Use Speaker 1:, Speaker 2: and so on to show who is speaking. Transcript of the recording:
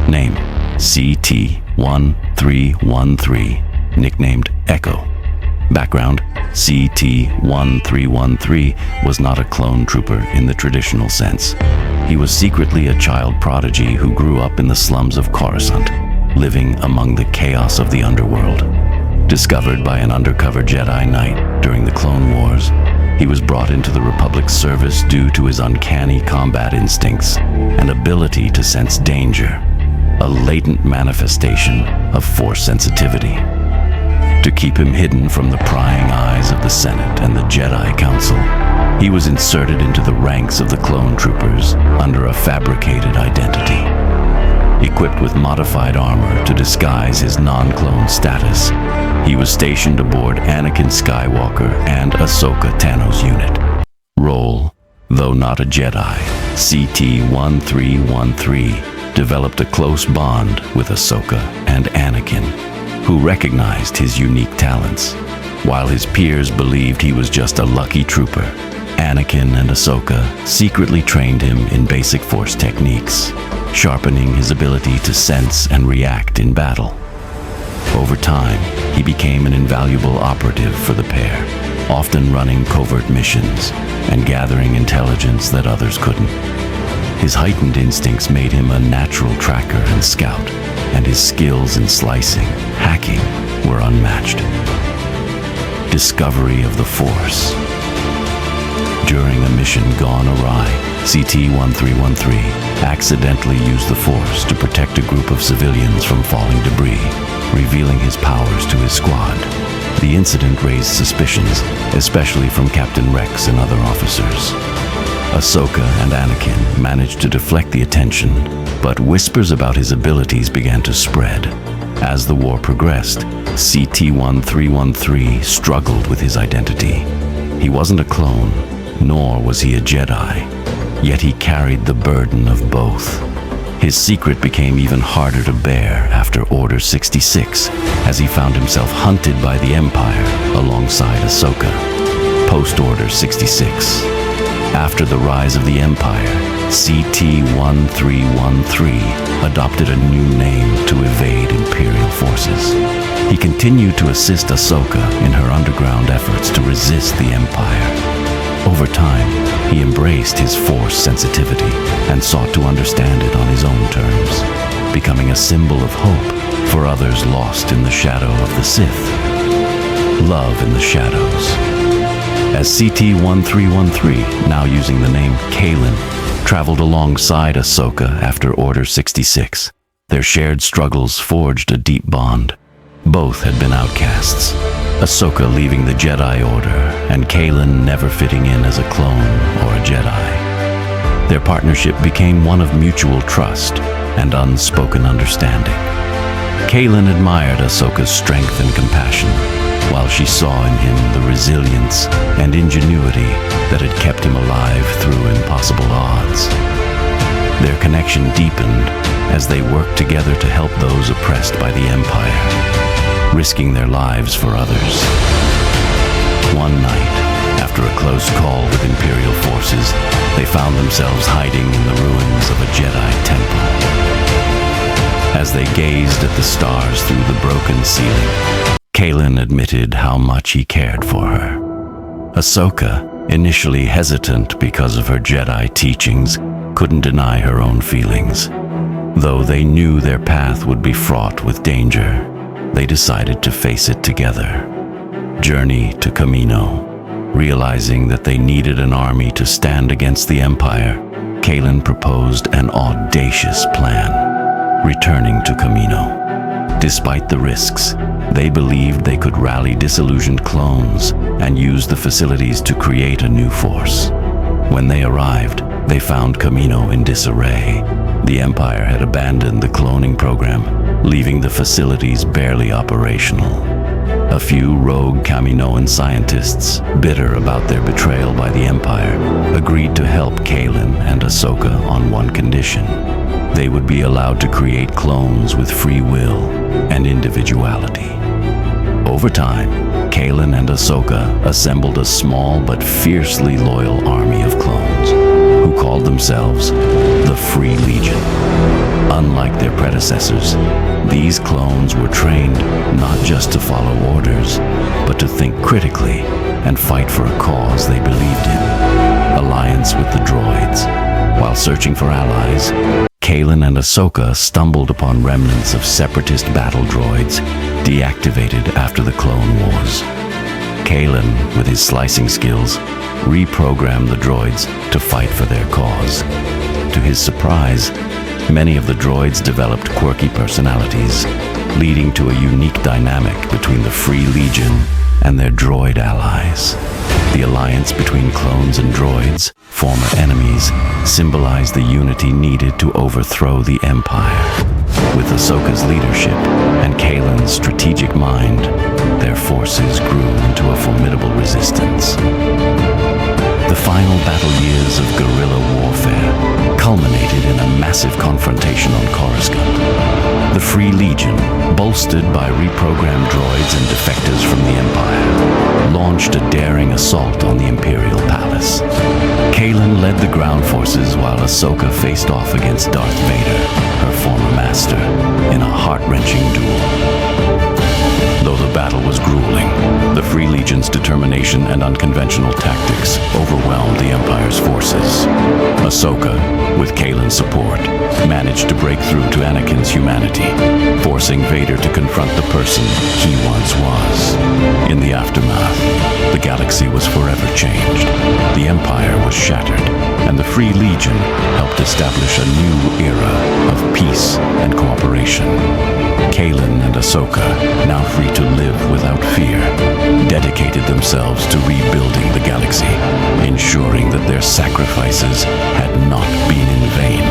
Speaker 1: Name: CT-1313, nicknamed Echo. Background: CT-1313 was not a clone trooper in the traditional sense. He was secretly a child prodigy who grew up in the slums of Coruscant, living among the chaos of the underworld. Discovered by an undercover Jedi Knight during the Clone Wars, he was brought into the Republic's service due to his uncanny combat instincts and ability to sense danger, a latent manifestation of Force sensitivity. To keep him hidden from the prying eyes of the Senate and the Jedi Council, he was inserted into the ranks of the clone troopers under a fabricated identity. Equipped with modified armor to disguise his non-clone status, he was stationed aboard Anakin Skywalker and Ahsoka Tano's unit. Role: though not a Jedi, CT-1313 developed a close bond with Ahsoka and Anakin, who recognized his unique talents. While his peers believed he was just a lucky trooper, Anakin and Ahsoka secretly trained him in basic Force techniques, sharpening his ability to sense and react in battle. Over time, he became an invaluable operative for the pair, often running covert missions and gathering intelligence that others couldn't. His heightened instincts made him a natural tracker and scout, and his skills in slicing, hacking, were unmatched. Discovery of the Force. During a mission gone awry, CT-1313 accidentally used the Force to protect a group of civilians from falling debris, revealing his powers to his squad. The incident raised suspicions, especially from Captain Rex and other officers. Ahsoka and Anakin managed to deflect the attention, but whispers about his abilities began to spread. As the war progressed, CT-1313 struggled with his identity. He wasn't a clone, nor was he a Jedi, yet he carried the burden of both. His secret became even harder to bear after Order 66, as he found himself hunted by the Empire alongside Ahsoka. Post-Order 66. After the rise of the Empire, CT-1313 adopted a new name to evade Imperial forces. He continued to assist Ahsoka in her underground efforts to resist the Empire. Over time, he embraced his Force sensitivity and sought to understand it on his own terms, becoming a symbol of hope for others lost in the shadow of the Sith. Love in the shadows. As CT-1313, now using the name Kaylin, traveled alongside Ahsoka after Order 66, their shared struggles forged a deep bond. Both had been outcasts, Ahsoka leaving the Jedi Order and Kaylin never fitting in as a clone or a Jedi. Their partnership became one of mutual trust and unspoken understanding. Kaylin admired Ahsoka's strength and compassion, while she saw in him the resilience and ingenuity that had kept him alive through impossible odds. Their connection deepened as they worked together to help those oppressed by the Empire, risking their lives for others. One night, after a close call with Imperial forces, they found themselves hiding in the ruins of a Jedi temple. As they gazed at the stars through the broken ceiling, Kaylin admitted how much he cared for her. Ahsoka, initially hesitant because of her Jedi teachings, couldn't deny her own feelings. Though they knew their path would be fraught with danger, they decided to face it together. Journey to Kamino. Realizing that they needed an army to stand against the Empire, Kaylin proposed an audacious plan: returning to Kamino. Despite the risks, they believed they could rally disillusioned clones and use the facilities to create a new force. When they arrived, they found Kamino in disarray. The Empire had abandoned the cloning program, leaving the facilities barely operational. A few rogue Kaminoan scientists, bitter about their betrayal by the Empire, agreed to help Kaylin and Ahsoka on one condition: they would be allowed to create clones with free will and individuality. Over time, Kaylin and Ahsoka assembled a small but fiercely loyal army of clones, who called themselves the Free Legion. Unlike their predecessors, predecessors, these clones were trained not just to follow orders, but to think critically and fight for a cause they believed in: alliance with the droids. While searching for allies, Kaylin and Ahsoka stumbled upon remnants of separatist battle droids deactivated after the Clone Wars. Kaylin, with his slicing skills, reprogrammed the droids to fight for their cause. To his surprise, many of the droids developed quirky personalities, leading to a unique dynamic between the Free Legion and their droid allies. The alliance between clones and droids, former enemies, symbolized the unity needed to overthrow the Empire. With Ahsoka's leadership and Kaylin's strategic mind, their forces grew into a formidable resistance. The final battle years of guerrilla warfare culminated in a massive confrontation on Coruscant. The Free Legion, bolstered by reprogrammed droids and defectors from the Empire, launched a daring assault on the Imperial Palace. Kaylin led the ground forces while Ahsoka faced off against Darth Vader, her former master, in a heart-wrenching duel. Though the battle was grueling, the Free Legion's determination and unconventional tactics overwhelmed the Empire's forces. Ahsoka, with Kaylin's support, managed to break through to Anakin's humanity, forcing Vader to confront the person he once was. In the aftermath, the galaxy was forever changed. The Empire was shattered, and the Free Legion helped establish a new era of peace and cooperation. Kaylin and Ahsoka, now free to live without fear, dedicated themselves to rebuilding the galaxy, ensuring that their sacrifices had not been in vain.